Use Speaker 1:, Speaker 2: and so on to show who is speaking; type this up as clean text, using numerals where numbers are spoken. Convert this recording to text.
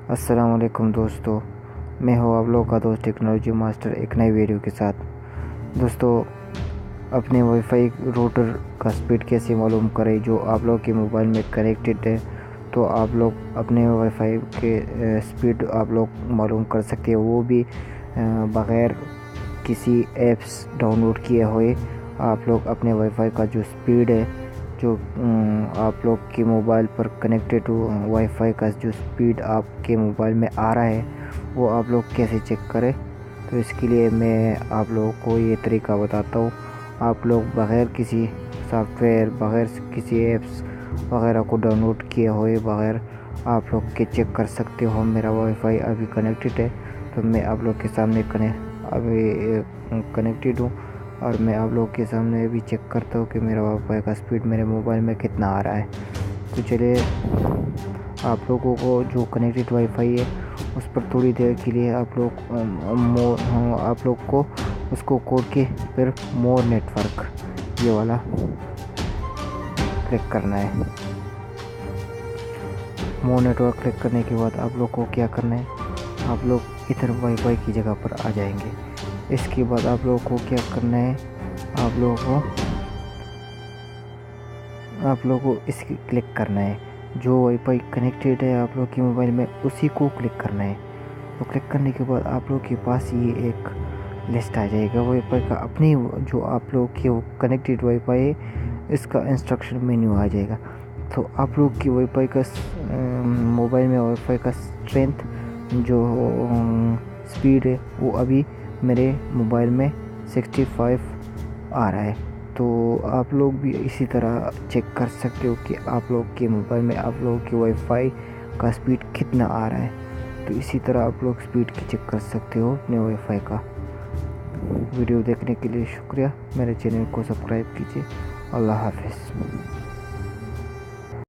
Speaker 1: السلام علیکم دوستو، میں ہوں آپ لوگ کا دوست ٹیکنالوجی ماسٹر ایک نئی ویڈیو کے ساتھ۔ دوستو، اپنے وائی فائی روٹر کا سپیڈ کیسے معلوم کریں جو آپ لوگ کے موبائل میں کنیکٹڈ ہے؟ تو آپ لوگ اپنے وائی فائی کے سپیڈ آپ لوگ معلوم کر سکتے ہیں، وہ بھی بغیر کسی ایپس ڈاؤن لوڈ کیے ہوئے۔ آپ لوگ اپنے وائی فائی کا جو سپیڈ ہے، جو آپ لوگ کے موبائل پر کنیکٹڈ وائی فائی کا جو سپیڈ آپ کے موبائل میں آ رہا ہے، وہ آپ لوگ کیسے چیک کریں؟ تو اس کے لیے میں آپ لوگوں کو یہ طریقہ بتاتا ہوں۔ آپ لوگ بغیر کسی سافٹ ویئر، بغیر کسی ایپس وغیرہ کو ڈاؤن لوڈ کیے ہوئے بغیر آپ لوگ کے چیک کر سکتے ہو میرا وائی فائی ابھی کنیکٹڈ ہے۔ تو میں آپ لوگ کے سامنے ابھی کنیکٹڈ ہوں، اور میں آپ لوگ کے سامنے بھی چیک کرتا ہوں کہ میرا وائی فائی کا سپیڈ میرے موبائل میں کتنا آ رہا ہے۔ تو چلیے، آپ لوگوں کو جو کنیکٹڈ وائی فائی ہے اس پر تھوڑی دیر کے لیے آپ لوگ کو اس کو کوڈ کے پھر مور نیٹ ورک یہ والا کلک کرنا ہے۔ مور نیٹ ورک کلک کرنے کے بعد آپ لوگ کو کیا کرنا ہے، آپ لوگ ادھر وائی فائی کی جگہ پر آ جائیں گے۔ اس کے بعد آپ لوگوں کو کیا کرنا ہے، آپ لوگوں کو اس کی کلک کرنا ہے۔ جو وائی فائی کنیکٹڈ ہے آپ لوگ کے موبائل میں، اسی کو کلک کرنا ہے۔ تو کلک کرنے کے بعد آپ لوگ کے پاس یہ ایک لسٹ آ جائے گا وائی فائی کا، اپنی جو آپ لوگ کے کنیکٹڈ وائی فائی ہے اس کا انسٹرکشن مینیو آ جائے گا۔ تو آپ لوگ کی وائی فائی کا موبائل میں وائی فائی کا اسٹرینتھ جو سپیڈ ہے وہ ابھی میرے موبائل میں 65 آ رہا ہے۔ تو آپ لوگ بھی اسی طرح چیک کر سکتے ہو کہ آپ لوگ کے موبائل میں آپ لوگ کے وائی فائی کا سپیڈ کتنا آ رہا ہے۔ تو اسی طرح آپ لوگ سپیڈ کی چیک کر سکتے ہو اپنے وائی فائی کا۔ ویڈیو دیکھنے کے لیے شکریہ، میرے چینل کو سبسکرائب کیجیے۔ اللہ حافظ۔